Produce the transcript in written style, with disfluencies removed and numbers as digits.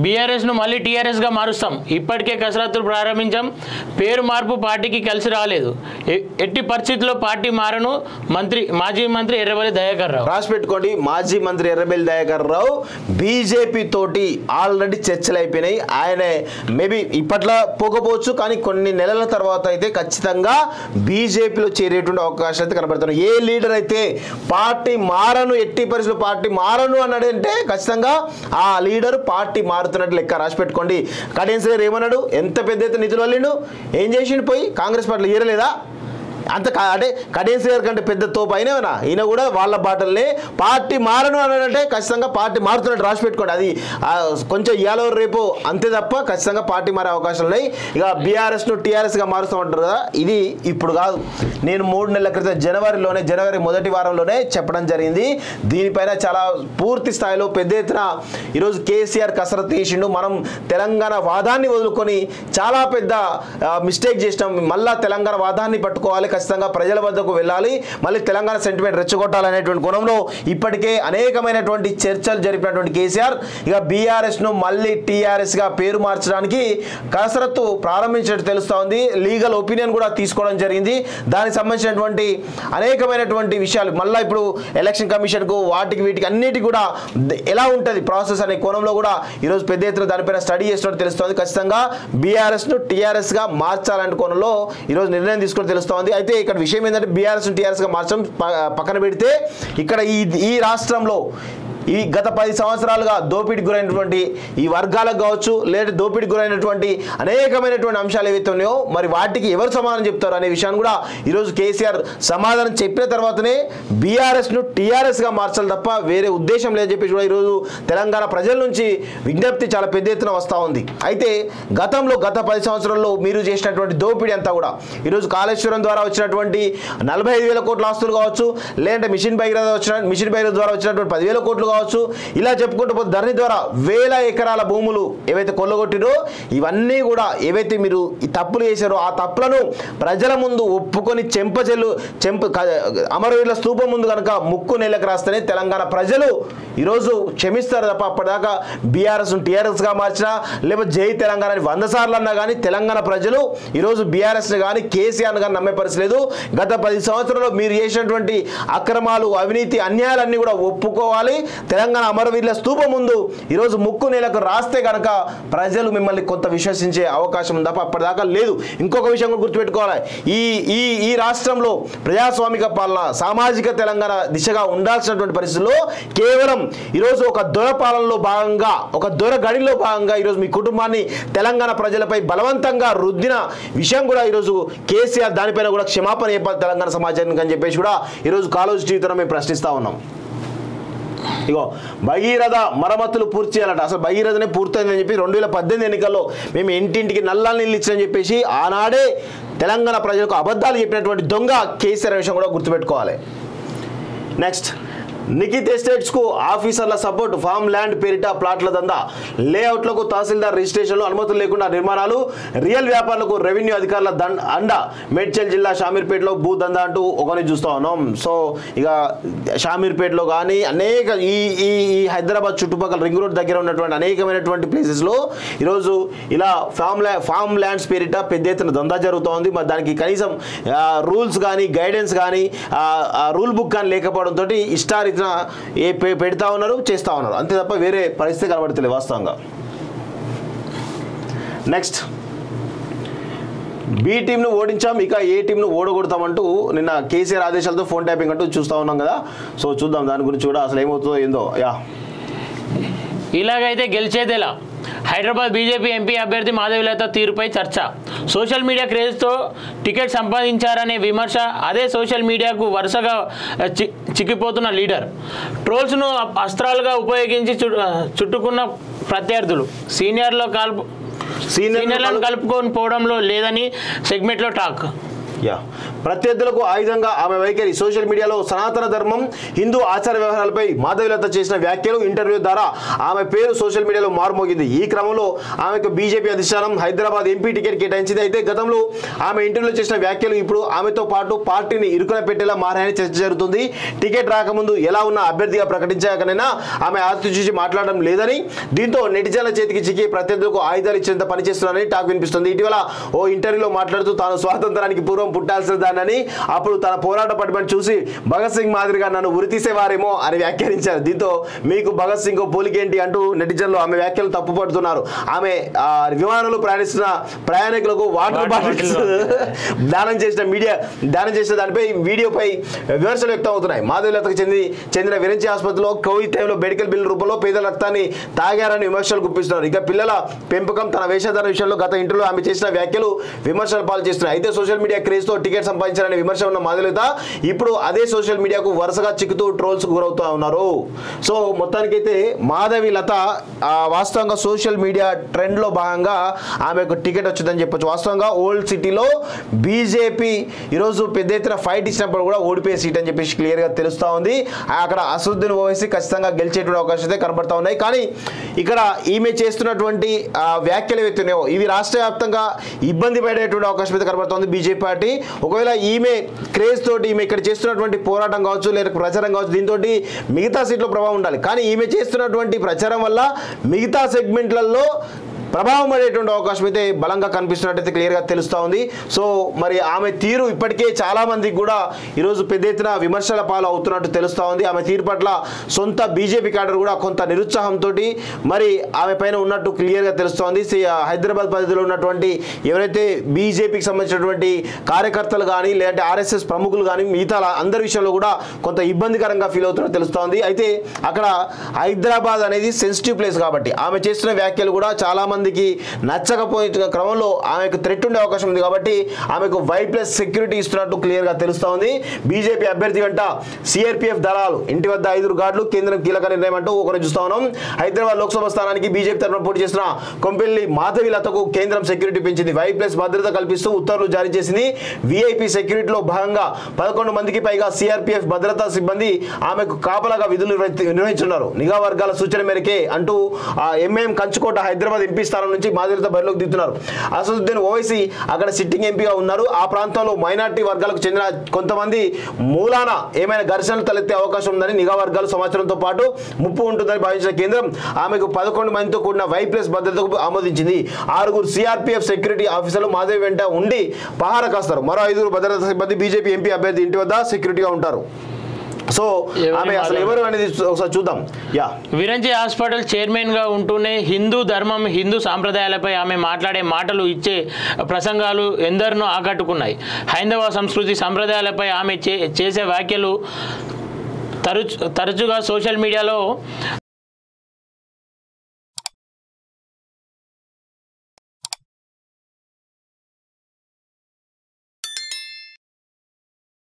BRS ను మళ్ళీ TRS గా మారుస్తాం, ఇప్పటికే కసరత్తులు ప్రారంభించాం, పేరు మార్పు పార్టీకి కలిసి రాలేదు, ఎట్టి పరిస్థితుల్లో పార్టీ మారను మాజీ మంత్రి ఎర్రబెల్లి దయాకర్ రావు. రాసి పెట్టుకోండి, మాజీ మంత్రి ఎర్రబెల్లి దయాకర్ రావు బీజేపీ తోటి ఆల్రెడీ చర్చలు అయిపోయినాయి. ఆయనే మేబీ ఇప్పట్లో పోకపోవచ్చు, కానీ కొన్ని నెలల తర్వాత అయితే ఖచ్చితంగా బీజేపీలో చేరేటువంటి అవకాశాలు అయితే కనబడుతున్నాయి. ఏ లీడర్ అయితే పార్టీ మారను, ఎట్టి పరిస్థితుల్లో పార్టీ మారను అన్నాడంటే ఖచ్చితంగా ఆ లీడర్ పార్టీ మారుతున్నట్టు లెక్క. రాసి పెట్టుకోండి. కడియం శ్రీహరి ఏమన్నాడు, ఎంత పెద్ద ఎత్తున నిధులు వెళ్ళిండు, ఏం చేసిండు, పోయి కాంగ్రెస్ పార్టీలో ఏరలేదా? అంత అంటే కడియం శ్రీహరి కంటే పెద్ద తోపు అయినా ఈయన కూడా వాళ్ళ బాటల్ని పార్టీ మారను అన్నాడంటే ఖచ్చితంగా పార్టీ మారుతున్నట్టు రాసి పెట్టుకోండి. అది కొంచెం ఇవాళ రేపు అంతే తప్ప ఖచ్చితంగా పార్టీ మారే అవకాశాలు ఉన్నాయి. ఇక బీఆర్ఎస్ను టీఆర్ఎస్గా మారుస్తామంటారు కదా, ఇది ఇప్పుడు కాదు, నేను 3 నెలల క్రితం జనవరి మొదటి వారంలోనే చెప్పడం జరిగింది. దీనిపైన చాలా పూర్తి స్థాయిలో పెద్ద ఎత్తున ఈరోజు కేసీఆర్ కసరత్తు చేసిండు. మనం తెలంగాణ వాదాన్ని వదులుకొని చాలా పెద్ద మిస్టేక్ చేసినాం, మళ్ళా తెలంగాణ వాదాన్ని పట్టుకోవాలి, ఖచ్చితంగా ప్రజల వద్దకు వెళ్ళాలి, మళ్ళీ తెలంగాణ సెంటిమెంట్ రెచ్చగొట్టాలనేటువంటి కోణంలో ఇప్పటికే అనేకమైనటువంటి చర్చలు జరిపినటువంటి కేసీఆర్ ఇక బీఆర్ఎస్ను మళ్ళీ టీఆర్ఎస్గా పేరు మార్చడానికి కసరత్తు ప్రారంభించినట్టు తెలుస్తూ ఉంది. లీగల్ ఒపీనియన్ కూడా తీసుకోవడం జరిగింది. దానికి సంబంధించినటువంటి అనేకమైనటువంటి విషయాలు మళ్ళీ ఇప్పుడు ఎలక్షన్ కమిషన్కు వీటికి అన్నిటికీ కూడా ఎలా ఉంటుంది ప్రాసెస్ అనే కోణంలో కూడా ఈరోజు పెద్ద ఎత్తున దానిపైన స్టడీ చేసినట్టు తెలుస్తోంది. ఖచ్చితంగా బీఆర్ఎస్ను టీఆర్ఎస్గా మార్చాలనే కోణంలో ఈరోజు నిర్ణయం తీసుకుని తెలుస్తోంది. అయితే ఇక్కడ విషయం ఏంటంటే బీఆర్ఎస్ టీఆర్ఎస్గా మార్చడం పక్కన పెడితే ఇక్కడ ఈ రాష్ట్రంలో ఈ గత 10 సంవత్సరాలుగా దోపిడీకి గురైనటువంటి ఈ వర్గాలకు కావచ్చు, లేదా దోపిడీకి గురైనటువంటి అనేకమైనటువంటి అంశాలు ఏవైతే ఉన్నాయో మరి వాటికి ఎవరు సమాధానం చెప్తారు అనే విషయాన్ని కూడా ఈరోజు కేసీఆర్ సమాధానం చెప్పిన తర్వాతనే బీఆర్ఎస్ను టీఆర్ఎస్గా మార్చాలి తప్ప వేరే ఉద్దేశం లేదని చెప్పి కూడా ఈరోజు తెలంగాణ ప్రజల నుంచి విజ్ఞప్తి చాలా పెద్ద ఎత్తున వస్తూ ఉంది. అయితే గత 10 సంవత్సరాల్లో మీరు చేసినటువంటి దోపిడీ అంతా కూడా ఈరోజు కాళేశ్వరం ద్వారా వచ్చినటువంటి 45,000 కోట్ల ఆస్తులు కావచ్చు, లేదంటే మిషన్ భగీరథ ద్వారా వచ్చినటువంటి 10,000 కోట్లు కావచ్చు, ఇలా చెప్పుకుంటూ పోతే ధరణి ద్వారా 1000 ఎకరాల భూములు ఏవైతే కొల్లగొట్టిరో ఇవన్నీ కూడా ఏవైతే మీరు ఈ తప్పులు చేశారో ఆ తప్పులను ప్రజల ముందు ఒప్పుకొని అమరవీరుల స్తూపం ముందు కనుక ముక్కు నేలకు రాస్తేనే తెలంగాణ ప్రజలు ఈరోజు క్షమిస్తారు తప్ప అప్పటిదాకా బీఆర్ఎస్ టీఆర్ఎస్గా మార్చినా లేకపోతే జై తెలంగాణ 100 సార్లు అన్నా కానీ తెలంగాణ ప్రజలు ఈరోజు బీఆర్ఎస్ని కానీ కేసీఆర్ని కానీ నమ్మే పరిస్థితి లేదు. గత 10 సంవత్సరాల్లో మీరు చేసినటువంటి అక్రమాలు, అవినీతి, అన్యాయాలన్నీ కూడా ఒప్పుకోవాలి. తెలంగాణ అమరవీరుల స్తూపం ముందు ఈరోజు ముక్కు నేలకు రాస్తే కనుక ప్రజలు మిమ్మల్ని కొంత విశ్వసించే అవకాశం ఉంది తప్ప అప్పటిదాకా లేదు. ఇంకొక విషయం కూడా గుర్తుపెట్టుకోవాలి, ఈ రాష్ట్రంలో ప్రజాస్వామిక పాలన, సామాజిక తెలంగాణ దిశగా ఉండాల్సినటువంటి పరిస్థితుల్లో కేవలం ఈరోజు ఒక దొర పాలనలో భాగంగా, ఒక దొర గడిలో భాగంగా ఈరోజు మీ కుటుంబాన్ని తెలంగాణ ప్రజలపై బలవంతంగా రుద్దిన విషయం కూడా ఈరోజు కేసీఆర్ దానిపైన కూడా క్షమాపణ చెప్పాలి తెలంగాణ సమాజానికి అని చెప్పేసి కూడా ఈరోజు కాలేజ్ జీవితంలో మేము ప్రశ్నిస్తూ ఉన్నాం. ఇగో భగీరథ మరమ్మతులు పూర్తి చేయాలట. అసలు భగీరథనే పూర్తయిందని చెప్పి 2018 ఎన్నికల్లో మేము ఇంటింటికి నల్లాలు నీళ్ళు ఇచ్చామని చెప్పేసి ఆనాడే తెలంగాణ ప్రజలకు అబద్ధాలు చెప్పినటువంటి దొంగ కేసీఆర్ విషయం కూడా గుర్తుపెట్టుకోవాలి. నెక్స్ట్, నిఖిత్ ఎస్టేట్స్కు ఆఫీసర్ల సపోర్ట్, ఫామ్ ల్యాండ్ పేరిట ప్లాట్ల దందా, లేఅవుట్లకు తహసీల్దార్ రిజిస్ట్రేషన్లు, అనుమతులు లేకుండా నిర్మాణాలు, రియల్ వ్యాపారులకు రెవెన్యూ అధికారుల అండ, మేడ్చల్ జిల్లా షామీర్పేటలో భూ దందా అంటూ ఒకరిని చూస్తూ ఉన్నాం. సో ఇక షామీర్పేటలో కానీ అనేక ఈ హైదరాబాద్ చుట్టుపక్కల రింగ్ రోడ్ దగ్గర ఉన్నటువంటి అనేకమైనటువంటి ప్లేసెస్లో ఈరోజు ఇలా ఫామ్ ల్యాండ్స్ పేరిట పెద్ద ఎత్తున దందా జరుగుతూ ఉంది. మరి దానికి కనీసం రూల్స్ కానీ గైడెన్స్ కానీ రూల్ బుక్ కానీ లేకపోవడంతో ఇష్టారీతి పెడతా ఉన్నారు, చేస్తూ ఉన్నారు, అంతే తప్ప వేరే పరిస్థితి కనబడతలేదు వాస్తవంగా. నెక్స్ట్, బి టీంను ఓడించాం, ఇక ఏ టీంను ఓడగొడతామంటూ నిన్న కేసీఆర్ ఆదేశాలతో ఫోన్ ట్యాపింగ్ అంటూ చూస్తూ ఉన్నాం కదా. సో చూద్దాం దాని గురించి కూడా అసలు ఏమవుతుందో ఏందో. ఇలాగైతే గెలిచేదేలా హైదరాబాద్ బీజేపీ ఎంపీ అభ్యర్థి మాధవిలత తీరుపై చర్చ, సోషల్ మీడియా క్రేజ్తో టికెట్ సంపాదించారనే విమర్శ, అదే సోషల్ మీడియాకు వరుసగా చిక్కిపోతున్న లీడర్, ట్రోల్స్ను అస్త్రాలుగా ఉపయోగించి చుట్టుకున్న ప్రత్యర్థులు, సీనియర్లను కలుపుకొని పోవడంలో లేదని సెగ్మెంట్లో టాక్. యా ప్రత్యర్థులకు ఆయుధంగా ఆమె వైఖరి. సోషల్ మీడియాలో సనాతన ధర్మం, హిందూ ఆచార వ్యవహారాలపై మాధవీలత చేసిన వ్యాఖ్యలు, ఇంటర్వ్యూ ద్వారా ఆమె పేరు సోషల్ మీడియాలో మారుమోగింది. ఈ క్రమంలో ఆమెకు బీజేపీ అధిష్టానం హైదరాబాద్ ఎంపీ టికెట్ కేటాయించింది. అయితే గతంలో ఆమె ఇంటర్వ్యూలో చేసిన వ్యాఖ్యలు ఇప్పుడు ఆమెతో పాటు పార్టీని ఇరుకున పెట్టేలా మారాయని చర్చ జరుగుతుంది. టికెట్ రాకముందు ఎలా ఉన్న అభ్యర్థిగా ప్రకటించాకనైనా ఆమె ఆస్తి చూసి మాట్లాడడం లేదని, దీంతో నెటిజన్ల చేతికి చిక్కి ప్రత్యర్థులకు ఆయుధాలు ఇచ్చేంత పనిచేస్తున్నారని టాక్ వినిపిస్తుంది. ఇటీవల ఓ ఇంటర్వ్యూలో మాట్లాడుతూ తాను స్వాతంత్రానికి పూర్వం పుట్టాల్సిన దానని, అప్పుడు తన పోరాట పటిమను చూసి భగత్ సింగ్ మాదిరిగా నన్ను ఉరితీసేవారేమో అని వ్యాఖ్యానించారు. దీంతో మీకు భగత్ సింగ్ పోలికేంటి అంటూ నెటిజన్లు ఆమె వ్యాఖ్యలు తప్పుపడుతున్నారు. ఆమె విమానంలో ప్రయాణిస్తున్న ప్రయాణికులకు వాటర్ బాటిల్స్ దానం చేసిన దానిపై వీడియోపై విమర్శలు వ్యక్తం అవుతున్నాయి. మాధవీలతకు చెందిన విరంచి ఆసుపత్రిలో కోవిడ్ టైంలో మెడికల్ బిల్ రూపంలో పేదల రక్తాన్ని తాగారని విమర్శలు గుప్పిస్తున్నారు. ఇక పిల్లల పెంపకం, తన వేషధారణ విషయంలో గత ఇంటర్వ్యూలో ఆమె చేసిన వ్యాఖ్యలు విమర్శల పాలు చేస్తున్నాయి. అయితే సోషల్ మీడియా క్రేజ్ తో టికెట్ సంపాదించారనే విమర్శ ఉన్న మాధవీలత ఇప్పుడు అదే సోషల్ మీడియాకు వరుసగా చిక్కుతూ ట్రోల్స్ గురవుతూ ఉన్నారు. సో మొత్తానికైతే మాధవీలత వాస్తవంగా సోషల్ మీడియా ట్రెండ్ లో భాగంగా ఆమెకు టికెట్ వచ్చిందని చెప్పొచ్చు. వాస్తవంగా ఓల్డ్ సిటీలో బీజేపీ ఈరోజు పెద్ద ఎత్తున ఫైట్ ఇచ్చినప్పుడు కూడా ఓడిపోయే సీట్ అని చెప్పేసి క్లియర్ గా తెలుస్తా ఉంది. అక్కడ అసదుద్దీన్ ఓవైసీ ఖచ్చితంగా గెలిచేటువంటి అవకాశం అయితే కనబడతా ఉన్నాయి. కానీ ఇక్కడ ఈమె చేస్తున్నటువంటి వ్యాఖ్యలు ఏవైతున్నాయో ఇవి రాష్ట్ర వ్యాప్తంగా ఇబ్బంది పడేటువంటి అవకాశం అయితే కనబడుతోంది బీజేపీ పార్టీ. ఒకవేళ ఈమె క్రేజ్ తోటి ఈమె ఇక్కడ చేస్తున్నటువంటి పోరాటం కావచ్చు, లేదా ప్రచారం కావచ్చు, దీంతో మిగతా సీట్లో ప్రభావం ఉండాలి. కానీ ఈమె చేస్తున్నటువంటి ప్రచారం వల్ల మిగతా సెగ్మెంట్లలో ప్రభావం పడేటువంటి అవకాశం అయితే బలంగా కనిపిస్తున్నట్టయితే క్లియర్గా తెలుస్తూ ఉంది. సో మరి ఆమె తీరు ఇప్పటికే చాలా మందికి కూడా ఈరోజు పెద్ద ఎత్తున విమర్శల పాలు అవుతున్నట్టు తెలుస్తూ ఉంది. ఆమె తీరు పట్ల సొంత బీజేపీ క్యాడర్ కూడా కొంత నిరుత్సాహంతో మరి ఆమె పైన ఉన్నట్టు క్లియర్గా తెలుస్తోంది. హైదరాబాద్ పరిధిలో ఉన్నటువంటి ఎవరైతే బీజేపీకి సంబంధించినటువంటి కార్యకర్తలు కానీ, లేదంటే ఆర్ఎస్ఎస్ ప్రముఖులు కానీ, మిగతా అందరి విషయంలో కూడా కొంత ఇబ్బందికరంగా ఫీల్ అవుతున్నట్టు తెలుస్తోంది. అయితే అక్కడ హైదరాబాద్ అనేది సెన్సిటివ్ ప్లేస్ కాబట్టి ఆమె చేస్తున్న వ్యాఖ్యలు కూడా చాలా మందికి నచ్చకపోయిన క్రమంలో ఆమెకు థ్రెట్ ఉండే అవకాశం ఉంది. కాబట్టి ఆమెకు Y+ సెక్యూరిటీ ఇస్తున్నట్టు క్లియర్గా తెలుస్తూ ఉంది. బీజేపీ అభ్యర్థి వెంట సిఆర్పీఎఫ్ దళాలు, ఇంటి వద్ద 5 గార్డులు, కేంద్రం కీలక నిర్ణయం అంటూ ఒకరు చూస్తా ఉన్నాం. హైదరాబాద్ లోక్సభ స్థానానికి బీజేపీ తరఫున పోటీ చేసిన కొంపెల్లి మాధవీలతకు కేంద్రం సెక్యూరిటీ పెంచింది. Y+ భద్రత కల్పిస్తూ ఉత్తర్వులు జారీ చేసింది. వీఐపీ సెక్యూరిటీలో భాగంగా 11 మందికి పైగా సిఆర్పీఎఫ్ భద్రతా సిబ్బంది ఆమెకు కాపలాగా విధులు నిర్వహించున్నారు. నిఘా వర్గాల సూచన మేరకే అంటూ ఎంఐఎం కంచుకోట హైదరాబాద్ ఎంపీ స్థానం నుంచి మాధవీలత బరిలోకి దిగుతున్నారు. అసదుద్దీన్ ఓవైసీ అక్కడ సిట్టింగ్ ఎంపీగా ఉన్నారు. ఆ ప్రాంతంలో మైనార్టీ వర్గాలకు చెందిన కొంతమంది మూలాన ఏమైనా ఘర్షణలు తలెత్తే అవకాశం ఉందని నిఘా వర్గాలు సమాచారంతో పాటు ముప్పు ఉంటుందని భావించిన కేంద్రం ఆమెకు 11 మందితో కూడిన Y+ భద్రతకు ఆమోదించింది. 6 సిఆర్పీఎఫ్ సెక్యూరిటీ ఆఫీసర్లు మాధవి వెంట ఉండి పహారా కాస్తారు. మరో 5 భద్రతా సిబ్బంది బీజేపీ ఎంపీ అభ్యర్థి ఇంటి వద్ద సెక్యూరిటీగా ఉంటారు. సో ఆమె అసలు ఎవరు అనేది ఒకసారి చూద్దాం. విరంచి హాస్పిటల్ చైర్మన్ గా ఉంటూనే హిందూ ధర్మం, హిందూ సాంప్రదాయాలపై ఆమె మాట్లాడే మాటలు, ఇచ్చే ప్రసంగాలు ఎందరినో ఆకట్టుకున్నాయి. హైందవ సంస్కృతి సంప్రదాయాలపై ఆమె చేసే వ్యాఖ్యలు తరచుగా సోషల్ మీడియాలో